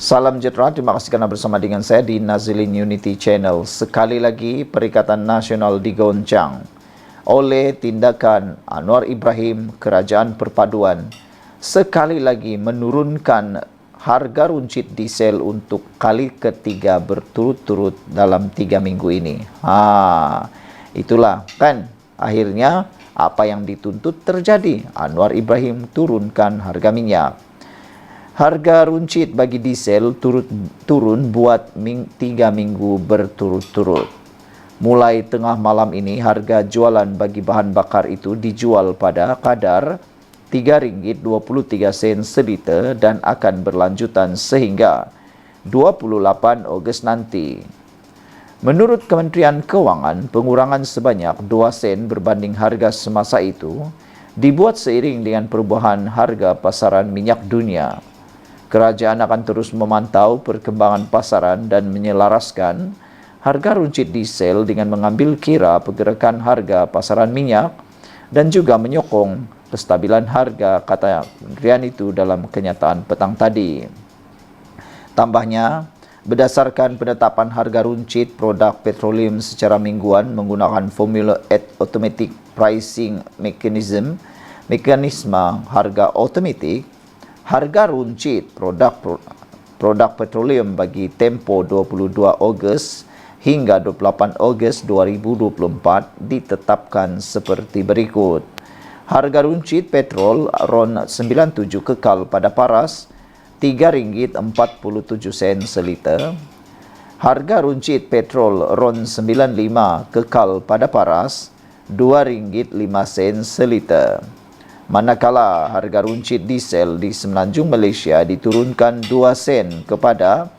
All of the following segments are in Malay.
Salam sejahtera, terima kasih kerana bersama dengan saya di Nazilin Unity Channel. Sekali lagi, Perikatan Nasional digoncang oleh tindakan Anwar Ibrahim, Kerajaan Perpaduan. Sekali lagi menurunkan harga runcit diesel untuk kali ketiga berturut-turut dalam 3 minggu ini. Itulah kan akhirnya apa yang dituntut terjadi. Anwar Ibrahim turunkan harga minyak. Harga runcit bagi diesel turun buat 3 minggu berturut-turut. Mulai tengah malam ini, harga jualan bagi bahan bakar itu dijual pada kadar RM3.23 seliter dan akan berlanjutan sehingga 28 Ogos nanti. Menurut Kementerian Keuangan, pengurangan sebanyak 2 sen berbanding harga semasa itu dibuat seiring dengan perubahan harga pasaran minyak dunia. Kerajaan akan terus memantau perkembangan pasaran dan menyelaraskan harga runcit diesel dengan mengambil kira pergerakan harga pasaran minyak dan juga menyokong kestabilan harga, kata kementerian itu dalam kenyataan petang tadi. Tambahnya, berdasarkan penetapan harga runcit produk petroleum secara mingguan menggunakan formula automatic pricing mechanism, mekanisme harga otomatik, harga runcit produk petroleum bagi tempoh 22 Ogos hingga 28 Ogos 2024 ditetapkan seperti berikut. Harga runcit petrol RON 97 kekal pada paras RM3.47 seliter. Harga runcit petrol RON 95 kekal pada paras RM2.05 seliter. Manakala harga runcit diesel di Semenanjung Malaysia diturunkan 2 sen kepada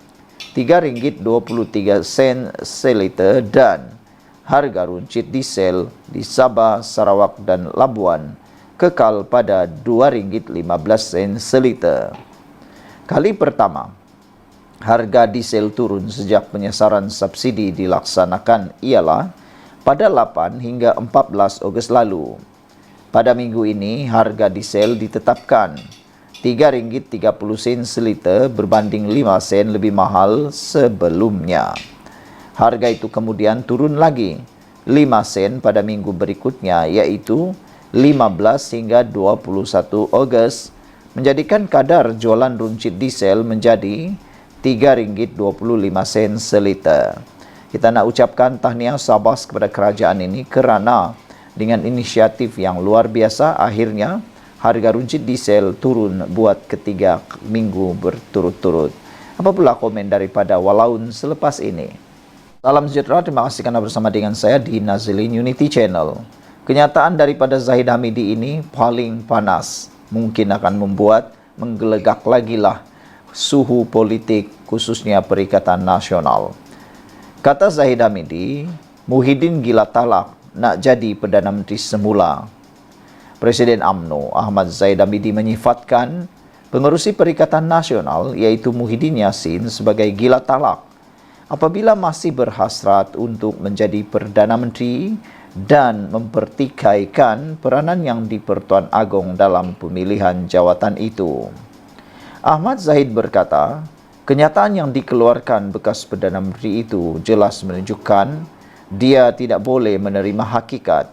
RM3.23 seliter dan harga runcit diesel di Sabah, Sarawak dan Labuan kekal pada RM2.15 seliter. Kali pertama, harga diesel turun sejak penyesaran subsidi dilaksanakan ialah pada 8 hingga 14 Ogos lalu. Pada minggu ini, harga diesel ditetapkan RM3.30 seliter berbanding 5 sen lebih mahal sebelumnya. Harga itu kemudian turun lagi 5 sen pada minggu berikutnya, iaitu 15 hingga 21 Ogos, menjadikan kadar jualan runcit diesel menjadi RM3.25 seliter. Kita nak ucapkan tahniah sabas kepada kerajaan ini kerana dengan inisiatif yang luar biasa, akhirnya harga runcit diesel turun buat ketiga minggu berturut-turut. Apa pula komen daripada Walaun selepas ini? Salam sejahtera, terima kasih kerana bersama dengan saya di Nazilin Unity Channel. Kenyataan daripada Zahid Hamidi ini paling panas. Mungkin akan membuat menggelegak lagi lah suhu politik khususnya Perikatan Nasional. Kata Zahid Hamidi, Muhyiddin gila talak nak jadi Perdana Menteri semula. Presiden UMNO Ahmad Zahid Hamidi menyifatkan pengerusi Perikatan Nasional iaitu Muhyiddin Yassin sebagai gila talak apabila masih berhasrat untuk menjadi Perdana Menteri dan mempertikaikan peranan yang di Pertuan Agong dalam pemilihan jawatan itu. Ahmad Zahid berkata, kenyataan yang dikeluarkan bekas Perdana Menteri itu jelas menunjukkan dia tidak boleh menerima hakikat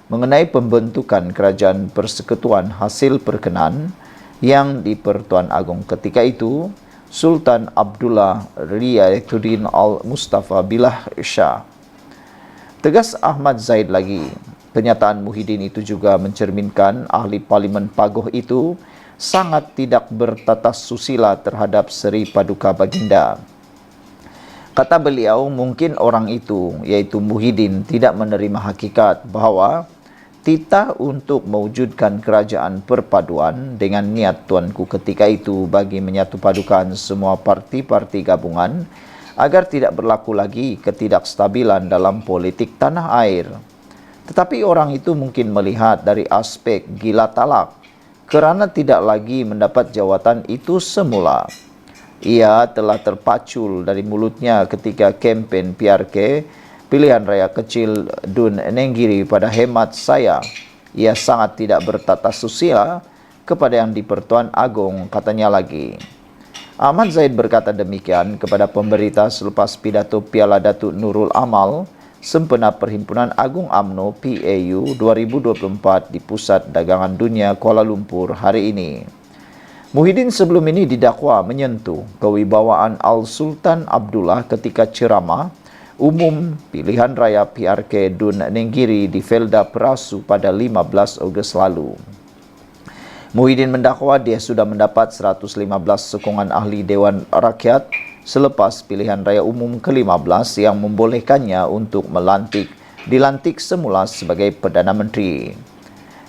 mengenai pembentukan Kerajaan Persekutuan hasil perkenan yang di Pertuan Agong ketika itu Sultan Abdullah Riayatuddin Al-Mustafa Billah Shah. Tegas Ahmad Zahid lagi, kenyataan Muhyiddin itu juga mencerminkan ahli Parlimen Pagoh itu sangat tidak bertatas susila terhadap Seri Paduka Baginda. Kata beliau, mungkin orang itu, iaitu Muhyiddin, tidak menerima hakikat bahawa titah untuk mewujudkan kerajaan perpaduan dengan niat tuanku ketika itu bagi menyatupadukan semua parti-parti gabungan agar tidak berlaku lagi ketidakstabilan dalam politik tanah air. Tetapi orang itu mungkin melihat dari aspek gila talak kerana tidak lagi mendapat jawatan itu semula. Ia telah terpacul dari mulutnya ketika kempen PRK pilihan raya kecil Dun Nenggiri. Pada hemat saya, ia sangat tidak bertata susila kepada yang di Pertuan Agong, katanya lagi. Ahmad Zaid berkata demikian kepada pemberita selepas pidato Piala Datuk Nurul Amal sempena Perhimpunan Agung UMNO PAU 2024 di Pusat Dagangan Dunia Kuala Lumpur hari ini. Muhyiddin sebelum ini didakwa menyentuh kewibawaan Al-Sultan Abdullah ketika ceramah umum pilihan raya PRK Dun Nenggiri di Felda Perasu pada 15 Ogos lalu. Muhyiddin mendakwa dia sudah mendapat 115 sokongan ahli Dewan Rakyat selepas pilihan raya umum ke-15 yang membolehkannya untuk dilantik semula sebagai Perdana Menteri.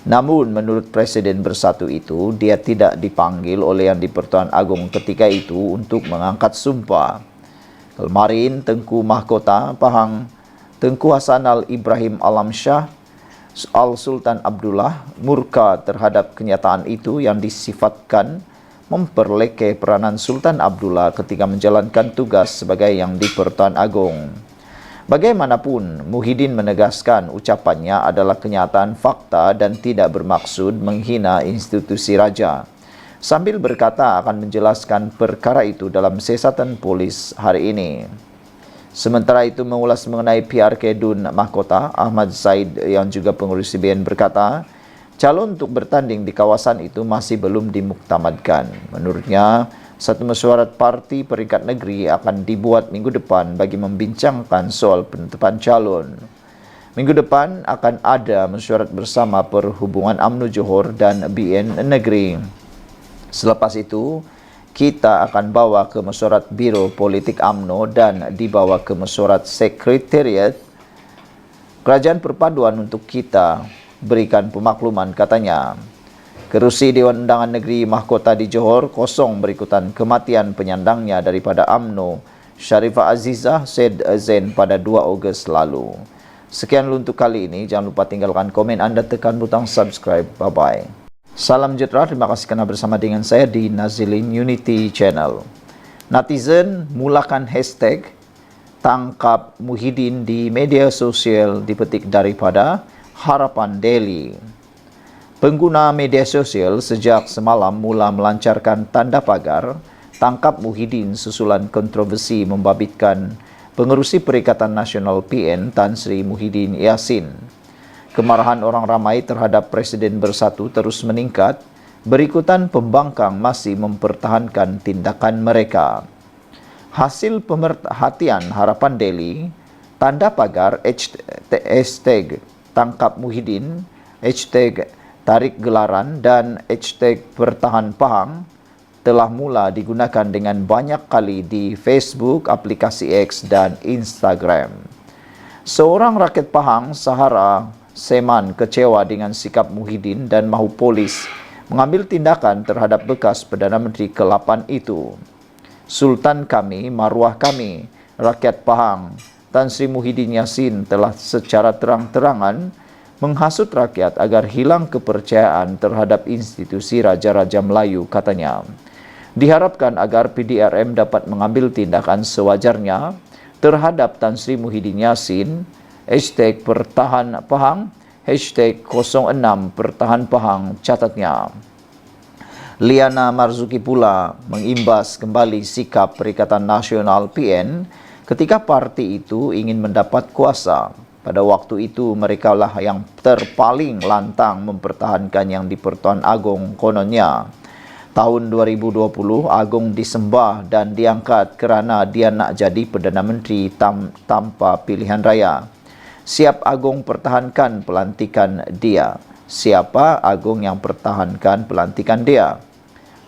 Namun menurut Presiden Bersatu itu, dia tidak dipanggil oleh Yang di-Pertuan Agong ketika itu untuk mengangkat sumpah. Kemarin, Tengku Mahkota Pahang Tengku Hasanal Ibrahim Alam Shah Al-Sultan Abdullah murka terhadap kenyataan itu yang disifatkan memperlekeh peranan Sultan Abdullah ketika menjalankan tugas sebagai Yang di-Pertuan Agong. Bagaimanapun, Muhyiddin menegaskan ucapannya adalah kenyataan fakta dan tidak bermaksud menghina institusi raja. Sambil berkata akan menjelaskan perkara itu dalam siasatan polis hari ini. Sementara itu mengulas mengenai PRK Dun Mahkota, Ahmad Zaid yang juga pengurus CBN berkata, calon untuk bertanding di kawasan itu masih belum dimuktamadkan. Menurutnya, satu mesyuarat parti peringkat negeri akan dibuat minggu depan bagi membincangkan soal penetapan calon. Minggu depan akan ada mesyuarat bersama Perhubungan UMNO Johor dan BN Negeri. Selepas itu, kita akan bawa ke mesyuarat Biro Politik UMNO dan dibawa ke mesyuarat Sekretariat Kerajaan Perpaduan untuk kita berikan pemakluman, katanya. Kerusi Dewan Undangan Negeri Mahkota di Johor kosong berikutan kematian penyandangnya daripada UMNO, Sharifah Azizah Said Zain pada 2 Ogos lalu. Sekian untuk kali ini. Jangan lupa tinggalkan komen anda, tekan butang subscribe. Bye-bye. Salam sejahtera, terima kasih kerana bersama dengan saya di Nazilin Unity Channel. Netizen mulakan hashtag tangkap Muhyiddin di media sosial dipetik daripada Harapan Daily. Pengguna media sosial sejak semalam mula melancarkan tanda pagar tangkap Muhyiddin susulan kontroversi membabitkan Pengerusi Perikatan Nasional PN Tan Sri Muhyiddin Yassin. Kemarahan orang ramai terhadap Presiden Bersatu terus meningkat, berikutan pembangkang masih mempertahankan tindakan mereka. Hasil pemerhatian Harapan Daily, tanda pagar hashtag tangkap Muhyiddin, hashtag tarik gelaran dan hashtag pertahan Pahang telah mula digunakan dengan banyak kali di Facebook, aplikasi X dan Instagram. Seorang rakyat Pahang, Sahara Seman, kecewa dengan sikap Muhyiddin dan mahu polis mengambil tindakan terhadap bekas Perdana Menteri ke-8 itu. Sultan kami, maruah kami, rakyat Pahang, Tan Sri Muhyiddin Yassin telah secara terang-terangan menghasut rakyat agar hilang kepercayaan terhadap institusi Raja-Raja Melayu, katanya. Diharapkan agar PDRM dapat mengambil tindakan sewajarnya terhadap Tan Sri Muhyiddin Yassin, hashtag pertahan Pahang, hashtag 06 pertahan Pahang, catatnya. Liana Marzuki pula mengimbas kembali sikap Perikatan Nasional PN ketika parti itu ingin mendapat kuasa. Pada waktu itu, mereka lah yang terpaling lantang mempertahankan Yang di-Pertuan Agong kononnya. Tahun 2020, Agong disembah dan diangkat kerana dia nak jadi Perdana Menteri tanpa pilihan raya. Siap Agong pertahankan pelantikan dia? Siapa Agong yang pertahankan pelantikan dia?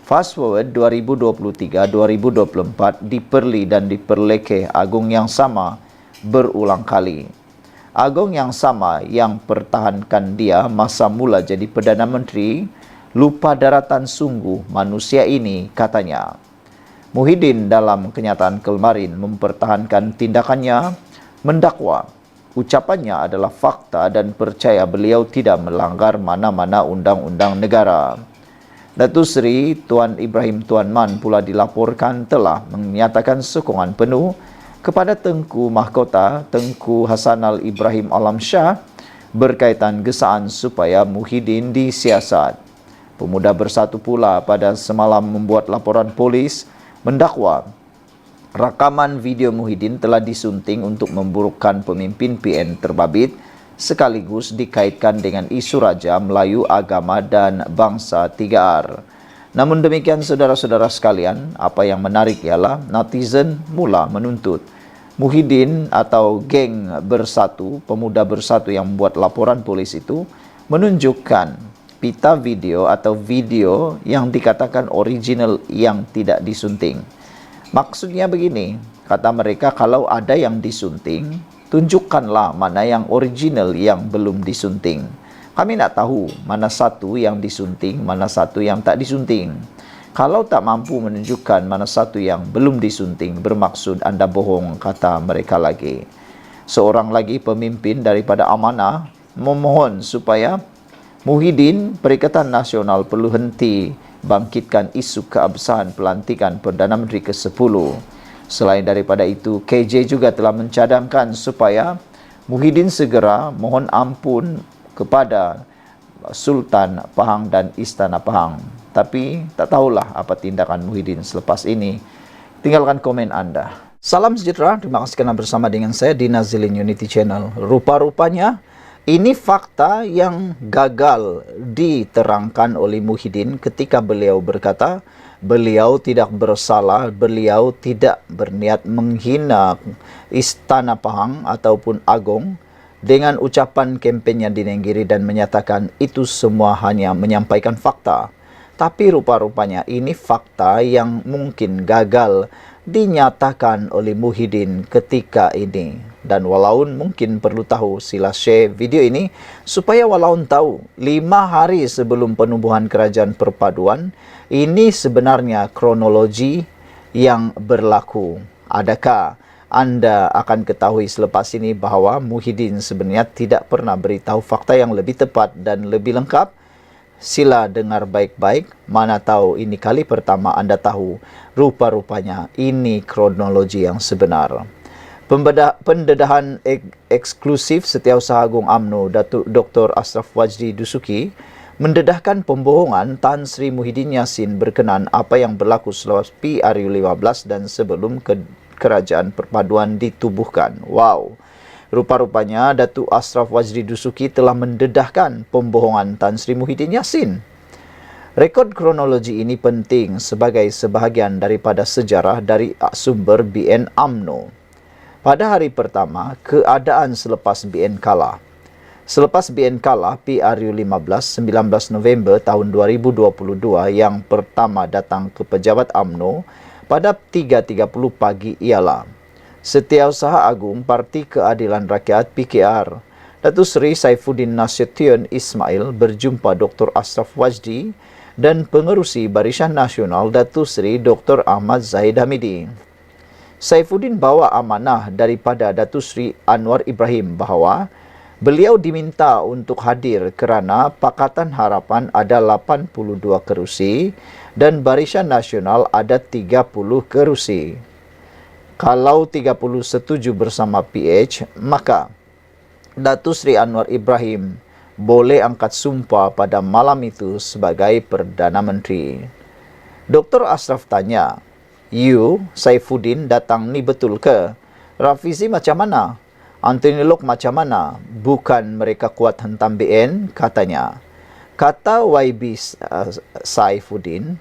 Fast forward 2023-2024, diperli dan diperlekeh Agong yang sama berulang kali. Agong yang sama yang pertahankan dia masa mula jadi Perdana Menteri, lupa daratan sungguh manusia ini, katanya. Muhyiddin dalam kenyataan kemarin mempertahankan tindakannya, mendakwa. Ucapannya adalah fakta dan percaya beliau tidak melanggar mana-mana undang-undang negara. Datuk Seri Tuan Ibrahim Tuan Man pula dilaporkan telah menyatakan sokongan penuh kepada Tengku Mahkota Tengku Hasanal Ibrahim Alam Shah berkaitan gesaan supaya Muhyiddin disiasat. Pemuda Bersatu pula pada semalam membuat laporan polis mendakwa rakaman video Muhyiddin telah disunting untuk memburukkan pemimpin PN terbabit sekaligus dikaitkan dengan isu Raja Melayu Agama dan Bangsa 3R. Namun demikian saudara-saudara sekalian, apa yang menarik ialah netizen mula menuntut Muhyiddin atau geng Bersatu, pemuda Bersatu yang membuat laporan polis itu menunjukkan pita video atau video yang dikatakan original yang tidak disunting. Maksudnya begini, kata mereka kalau ada yang disunting, tunjukkanlah mana yang original yang belum disunting. Kami nak tahu mana satu yang disunting, mana satu yang tak disunting. Kalau tak mampu menunjukkan mana satu yang belum disunting, bermaksud anda bohong, kata mereka lagi. Seorang lagi pemimpin daripada Amanah memohon supaya Muhyiddin Perikatan Nasional perlu henti bangkitkan isu keabsahan pelantikan Perdana Menteri ke-10. Selain daripada itu, KJ juga telah mencadangkan supaya Muhyiddin segera mohon ampun kepada Sultan Pahang dan Istana Pahang. Tapi tak tahulah apa tindakan Muhyiddin selepas ini. Tinggalkan komen anda. Salam sejahtera, terima kasih kerana bersama dengan saya di Nazilin Unity Channel. Rupa-rupanya ini fakta yang gagal diterangkan oleh Muhyiddin ketika beliau berkata beliau tidak bersalah, beliau tidak berniat menghina Istana Pahang ataupun Agong dengan ucapan kempennya di Nenggiri dan menyatakan itu semua hanya menyampaikan fakta. Tapi rupa-rupanya ini fakta yang mungkin gagal dinyatakan oleh Muhyiddin ketika ini. Dan walaupun mungkin perlu tahu, sila share video ini supaya walaupun tahu 5 hari sebelum penubuhan Kerajaan Perpaduan, ini sebenarnya kronologi yang berlaku. Adakah anda akan ketahui selepas ini bahawa Muhyiddin sebenarnya tidak pernah beritahu fakta yang lebih tepat dan lebih lengkap? Sila dengar baik-baik, mana tahu ini kali pertama anda tahu, rupa-rupanya ini kronologi yang sebenar. Pendedahan eksklusif Setiausaha Agung UMNO Datuk Dr. Ashraf Wajdi Dusuki mendedahkan pembohongan Tan Sri Muhyiddin Yassin berkenaan apa yang berlaku selepas PRU15 dan sebelum Kerajaan Perpaduan ditubuhkan. Wow! Rupa-rupanya Datuk Ashraf Wajdi Dusuki telah mendedahkan pembohongan Tan Sri Muhyiddin Yassin. Rekod kronologi ini penting sebagai sebahagian daripada sejarah dari sumber BN UMNO. Pada hari pertama, keadaan selepas BN kalah. Selepas BN kalah, PRU15 19 November tahun 2022 yang pertama datang ke pejabat UMNO pada 3.30 pagi ialah Setiausaha Agung Parti Keadilan Rakyat PKR, Datuk Seri Saifuddin Nasution Ismail berjumpa Dr. Ashraf Wajdi dan Pengerusi Barisan Nasional Datuk Seri Dr. Ahmad Zahid Hamidi. Saifuddin bawa amanah daripada Datuk Seri Anwar Ibrahim bahawa beliau diminta untuk hadir kerana Pakatan Harapan ada 82 kerusi dan Barisan Nasional ada 30 kerusi. Kalau 30 setuju bersama PH, maka Datuk Seri Anwar Ibrahim boleh angkat sumpah pada malam itu sebagai Perdana Menteri. Dr. Ashraf tanya, "You, Saifuddin datang ni betul ke? Rafizi macam mana? Anthony Lok macam mana? Bukan mereka kuat hentam BN?" katanya. Kata YB Saifuddin,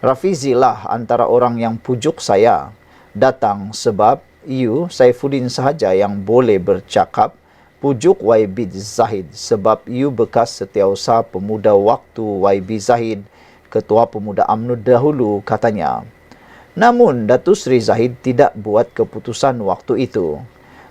"Rafizi lah antara orang yang pujuk saya. Datang sebab you, Saifuddin sahaja yang boleh bercakap. Pujuk YB Zahid sebab you bekas Setiausaha Pemuda waktu YB Zahid, Ketua Pemuda UMNO dahulu," katanya. Namun, Datuk Seri Zahid tidak buat keputusan waktu itu.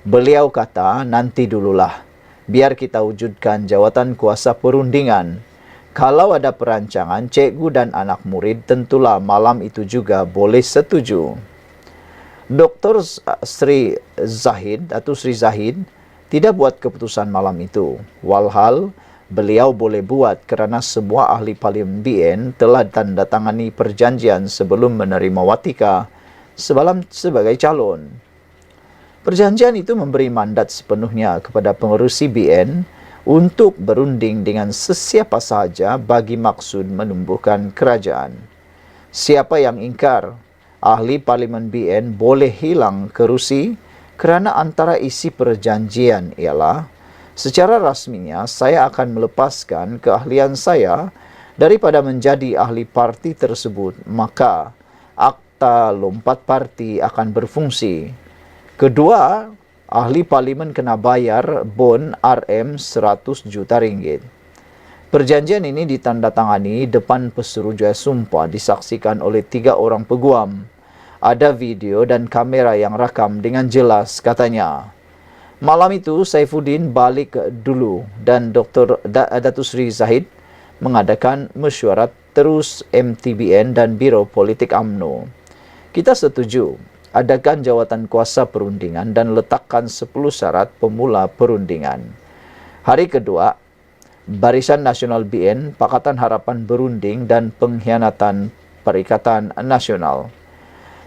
Beliau kata, "Nanti dululah. Biar kita wujudkan jawatan kuasa perundingan. Kalau ada perancangan, cikgu dan anak murid tentulah malam itu juga boleh setuju." Dr. Sri Zahid, Datuk Seri Zahid, tidak buat keputusan malam itu. Walhal, beliau boleh buat kerana semua ahli Parlimen BN telah tandatangani perjanjian sebelum menerima watika sebagai calon. Perjanjian itu memberi mandat sepenuhnya kepada pengerusi BN untuk berunding dengan sesiapa sahaja bagi maksud menumbuhkan kerajaan. Siapa yang ingkar ahli Parlimen BN boleh hilang kerusi kerana antara isi perjanjian ialah secara rasminya saya akan melepaskan keahlian saya daripada menjadi ahli parti tersebut, maka akta lompat parti akan berfungsi. Kedua, ahli parlimen kena bayar bon RM 100 juta ringgit. Perjanjian ini ditandatangani depan pesuruhjaya sumpah disaksikan oleh 3 orang peguam. Ada video dan kamera yang rakam dengan jelas, katanya. Malam itu Saifuddin balik dulu dan Dr. Datuk Seri Zahid mengadakan mesyuarat terus MTBN dan Biro Politik UMNO. Kita setuju adakan jawatan kuasa perundingan dan letakkan 10 syarat pemula perundingan. Hari kedua, Barisan Nasional BN, Pakatan Harapan berunding dan pengkhianatan Perikatan Nasional.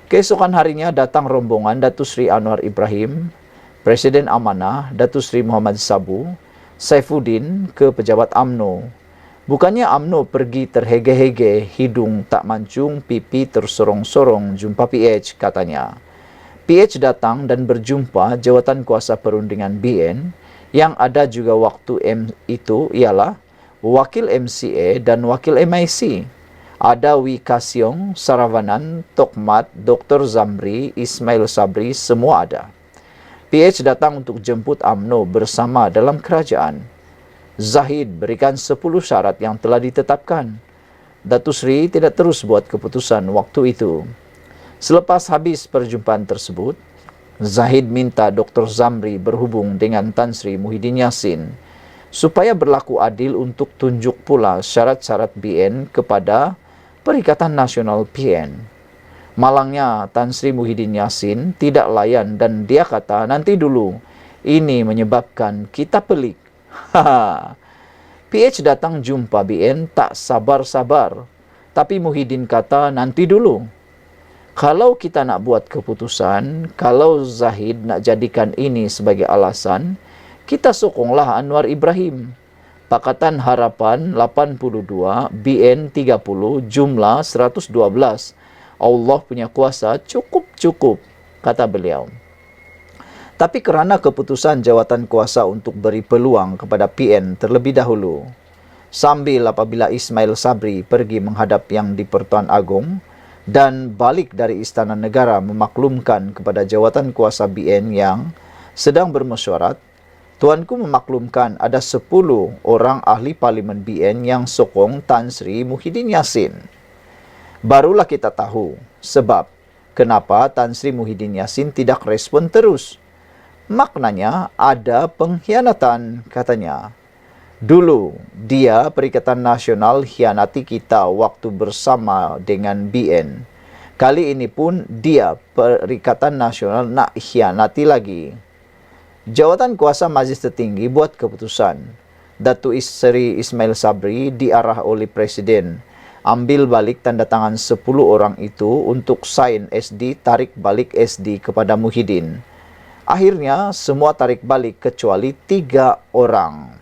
Keesokan harinya datang rombongan Datuk Seri Anwar Ibrahim, Presiden Amanah, Datuk Seri Muhammad Sabu, Saifuddin ke pejabat UMNO. Bukannya UMNO pergi terhege-hege, hidung tak mancung, pipi tersorong-sorong jumpa PH, katanya. PH datang dan berjumpa jawatan kuasa perundingan BN. Yang ada juga waktu itu ialah Wakil MCA dan Wakil MIC. Ada Wika Siong, Saravanan, Tokmat, Dr. Zamri, Ismail Sabri, semua ada. PH datang untuk jemput UMNO bersama dalam kerajaan. Zahid berikan 10 syarat yang telah ditetapkan. Datuk Seri tidak terus buat keputusan waktu itu. Selepas habis perjumpaan tersebut, Zahid minta Dr. Zamri berhubung dengan Tan Sri Muhyiddin Yassin supaya berlaku adil untuk tunjuk pula syarat-syarat BN kepada Perikatan Nasional PN. Malangnya Tan Sri Muhyiddin Yassin tidak layan dan dia kata, nanti dulu, ini menyebabkan kita pelik. PH datang jumpa BN tak sabar-sabar, tapi Muhyiddin kata, nanti dulu. Kalau kita nak buat keputusan, kalau Zahid nak jadikan ini sebagai alasan, kita sokonglah Anwar Ibrahim. Pakatan Harapan 82, BN 30, jumlah 112. Allah punya kuasa cukup-cukup, kata beliau. Tapi kerana keputusan jawatan kuasa untuk beri peluang kepada PN terlebih dahulu, sambil apabila Ismail Sabri pergi menghadap Yang di-Pertuan Agong, dan balik dari Istana Negara memaklumkan kepada jawatan kuasa BN yang sedang bermesyuarat, Tuanku memaklumkan ada 10 orang ahli Parlimen BN yang sokong Tan Sri Muhyiddin Yassin. Barulah kita tahu sebab kenapa Tan Sri Muhyiddin Yassin tidak respon terus. Maknanya ada pengkhianatan, katanya. Dulu, dia Perikatan Nasional hianati kita waktu bersama dengan BN. Kali ini pun dia Perikatan Nasional nak hianati lagi. Jawatan kuasa Majlis Tertinggi buat keputusan. Datuk Seri Ismail Sabri diarah oleh Presiden. Ambil balik tanda tangan 10 orang itu untuk sign SD, tarik balik SD kepada Muhyiddin. Akhirnya, semua tarik balik kecuali 3 orang.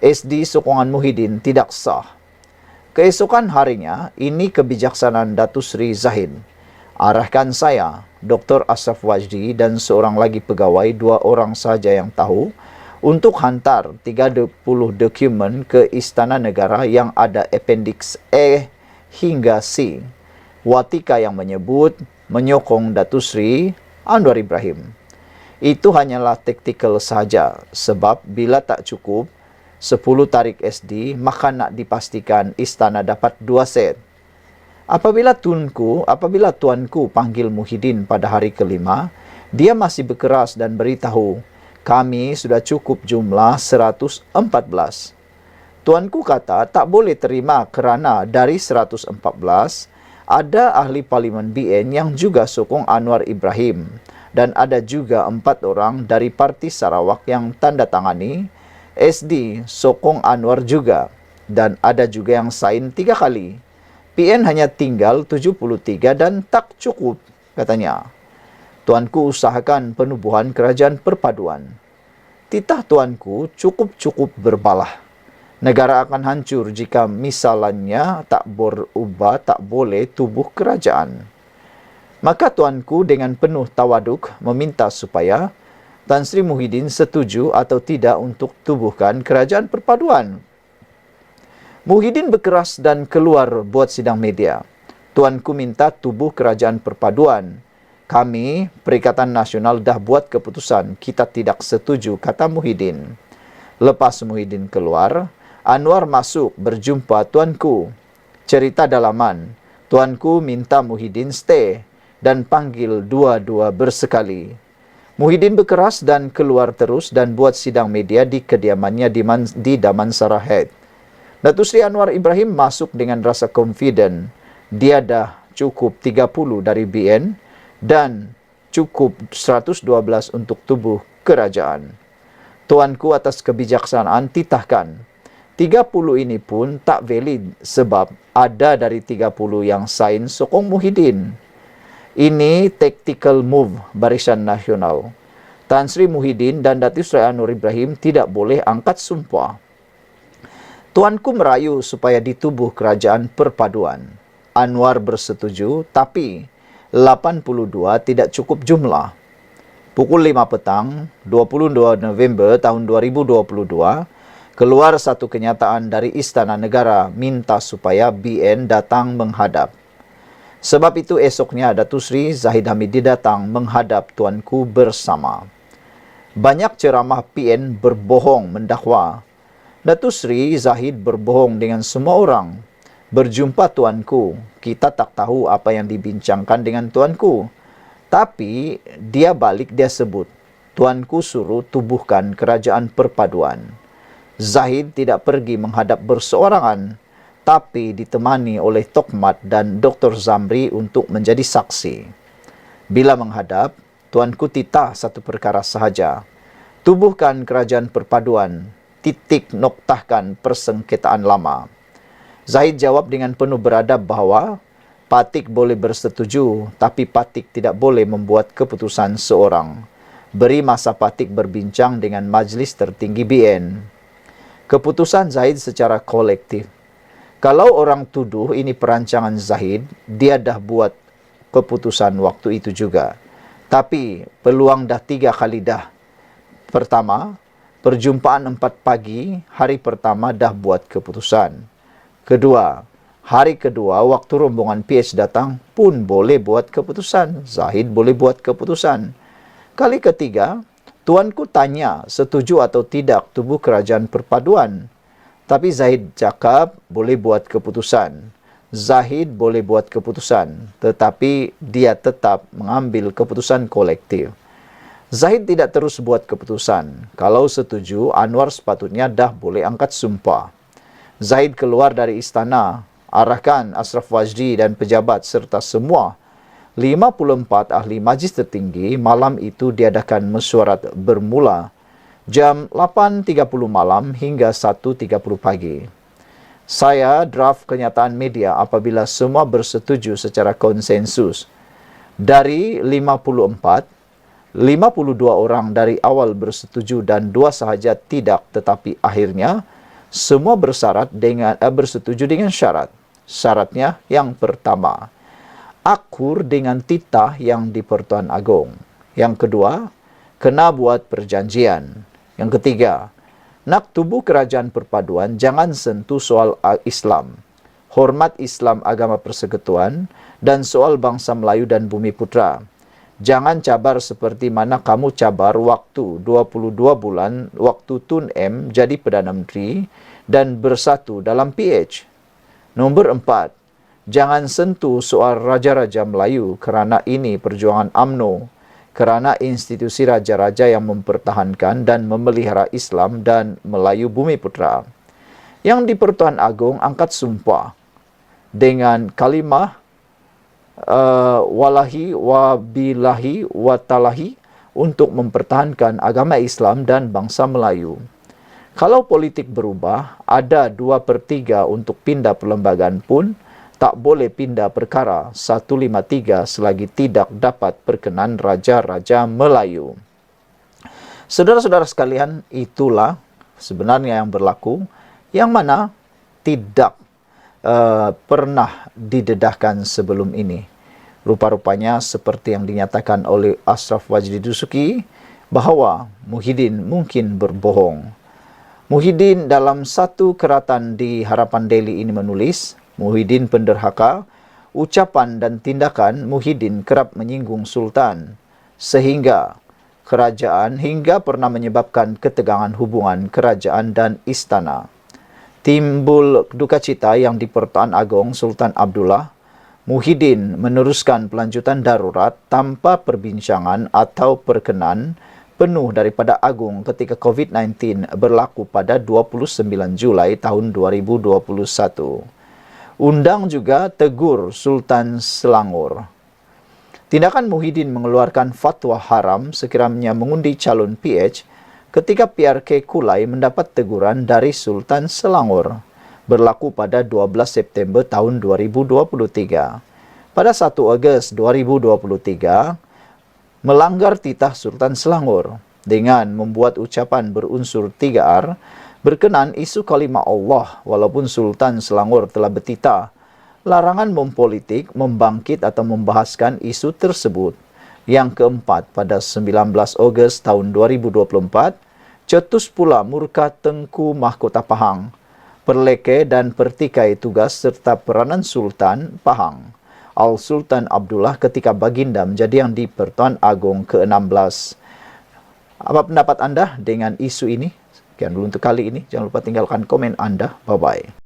SD sokongan Muhyiddin tidak sah. Keesokan harinya, ini kebijaksanaan Datuk Seri Zahid. Arahkan saya, Dr. Ashraf Wajdi dan seorang lagi pegawai, 2 orang saja yang tahu, untuk hantar 30 dokumen ke Istana Negara yang ada Appendix A hingga C. Watika yang menyebut menyokong Datuk Seri Anwar Ibrahim. Itu hanyalah taktikal sahaja sebab bila tak cukup 10 tarik SD, maka nak dipastikan istana dapat 2 set. Apabila tuanku panggil Muhyiddin pada hari kelima, dia masih berkeras dan beritahu, kami sudah cukup jumlah 114. Tuanku kata tak boleh terima kerana dari 114, ada ahli Parlimen BN yang juga sokong Anwar Ibrahim dan ada juga 4 orang dari Parti Sarawak yang tanda tangani SD sokong Anwar juga dan ada juga yang sign 3 kali. PN hanya tinggal 73 dan tak cukup, katanya. Tuanku usahakan penubuhan kerajaan perpaduan. Titah tuanku cukup-cukup berbalah. Negara akan hancur jika misalnya tak berubah, tak boleh tubuh kerajaan. Maka tuanku dengan penuh tawaduk meminta supaya Tan Sri Muhyiddin setuju atau tidak untuk tubuhkan kerajaan perpaduan. Muhyiddin berkeras dan keluar buat sidang media. Tuanku minta tubuh kerajaan perpaduan. Kami, Perikatan Nasional dah buat keputusan. Kita tidak setuju, kata Muhyiddin. Lepas Muhyiddin keluar, Anwar masuk berjumpa tuanku. Cerita dalaman, tuanku minta Muhyiddin stay dan panggil dua-dua bersekali. Muhyiddin berkeras dan keluar terus dan buat sidang media di kediamannya di Damansara Head. Datuk Seri Anwar Ibrahim masuk dengan rasa confident. Dia dah cukup 30 dari BN dan cukup 112 untuk tubuh kerajaan. Tuanku atas kebijaksanaan titahkan. 30 ini pun tak valid sebab ada dari 30 yang sign sokong Muhyiddin. Ini tactical move Barisan Nasional. Tan Sri Muhyiddin dan Datuk Seri Anwar Ibrahim tidak boleh angkat sumpah. Tuanku merayu supaya ditubuh kerajaan perpaduan. Anwar bersetuju, tapi 82 tidak cukup jumlah. Pukul 5 petang, 22 November tahun 2022, keluar satu kenyataan dari Istana Negara minta supaya BN datang menghadap. Sebab itu esoknya Datuk Seri Zahid Hamidi datang menghadap tuanku bersama. Banyak ceramah PN berbohong mendakwa. Datuk Seri Zahid berbohong dengan semua orang. Berjumpa tuanku, kita tak tahu apa yang dibincangkan dengan tuanku. Tapi dia sebut, tuanku suruh tubuhkan kerajaan perpaduan. Zahid tidak pergi menghadap berseorangan, tapi ditemani oleh Tokmat dan Dr. Zamri untuk menjadi saksi. Bila menghadap, tuanku titah satu perkara sahaja. Tubuhkan kerajaan perpaduan, titik noktahkan persengketaan lama. Zahid jawab dengan penuh beradab bahawa Patik boleh bersetuju, tapi Patik tidak boleh membuat keputusan seorang. Beri masa Patik berbincang dengan Majlis Tertinggi BN. Keputusan Zahid secara kolektif. Kalau orang tuduh ini perancangan Zahid, dia dah buat keputusan waktu itu juga. Tapi peluang dah 3 kali dah. Pertama, perjumpaan 4 pagi, hari pertama dah buat keputusan. Kedua, hari kedua waktu rombongan PH datang pun boleh buat keputusan. Zahid boleh buat keputusan. Kali ketiga, tuanku tanya setuju atau tidak tubuh kerajaan perpaduan. Tapi Zahid cakap boleh buat keputusan. Zahid boleh buat keputusan, tetapi dia tetap mengambil keputusan kolektif. Zahid tidak terus buat keputusan. Kalau setuju, Anwar sepatutnya dah boleh angkat sumpah. Zahid keluar dari istana, arahkan Ashraf Wajdi dan pejabat serta semua 54 ahli Majlis Tertinggi malam itu diadakan mesyuarat bermula jam 8.30 malam hingga 1.30 pagi. Saya draft kenyataan media apabila semua bersetuju secara konsensus. Dari 54, 52 orang dari awal bersetuju dan 2 sahaja tidak, tetapi akhirnya semua bersetuju dengan syarat. Syaratnya yang pertama, akur dengan titah yang di Pertuan Agong. Yang kedua, kena buat perjanjian. Yang ketiga, nak tubuh kerajaan perpaduan jangan sentuh soal Islam. Hormat Islam agama persekutuan dan soal bangsa Melayu dan Bumi Putra. Jangan cabar seperti mana kamu cabar waktu 22 bulan waktu Tun M jadi Perdana Menteri dan bersatu dalam PH. Nombor 4, jangan sentuh soal Raja-Raja Melayu kerana ini perjuangan UMNO, kerana institusi raja-raja yang mempertahankan dan memelihara Islam dan Melayu Bumi Putra. Yang di Pertuan Agong angkat sumpah dengan kalimah walahi wabilahi watalahi untuk mempertahankan agama Islam dan bangsa Melayu. Kalau politik berubah, ada 2/3 untuk pindah perlembagaan pun tak boleh pindah perkara 153 selagi tidak dapat perkenan Raja-Raja Melayu. Saudara-saudara sekalian, itulah sebenarnya yang berlaku, yang mana tidak pernah didedahkan sebelum ini. Rupa-rupanya seperti yang dinyatakan oleh Ashraf Wajdi Dusuki bahawa Muhyiddin mungkin berbohong. Muhyiddin dalam satu keratan di Harapan Daily ini menulis, Muhyiddin penderhaka, ucapan dan tindakan Muhyiddin kerap menyinggung Sultan sehingga kerajaan hingga pernah menyebabkan ketegangan hubungan kerajaan dan istana. Timbul duka cita yang di Pertuan Agong Sultan Abdullah, Muhyiddin meneruskan pelanjutan darurat tanpa perbincangan atau perkenan penuh daripada Agung ketika COVID-19 berlaku pada 29 Julai tahun 2021. Undang juga tegur Sultan Selangor. Tindakan Muhyiddin mengeluarkan fatwa haram sekiranya mengundi calon PH ketika PRK Kulai mendapat teguran dari Sultan Selangor berlaku pada 12 September tahun 2023. Pada 1 Ogos 2023, melanggar titah Sultan Selangor dengan membuat ucapan berunsur 3R berkenan isu kalimah Allah walaupun Sultan Selangor telah bertitah larangan mempolitik, membangkit atau membahaskan isu tersebut. Yang keempat, pada 19 Ogos tahun 2024, cetus pula murka Tengku Mahkota Pahang, perleke dan pertikai tugas serta peranan Sultan Pahang, Al-Sultan Abdullah ketika baginda menjadi yang di Pertuan Agong ke-16. Apa pendapat anda dengan isu ini? Sekian dulu untuk kali ini. Jangan lupa tinggalkan komen anda. Bye-bye.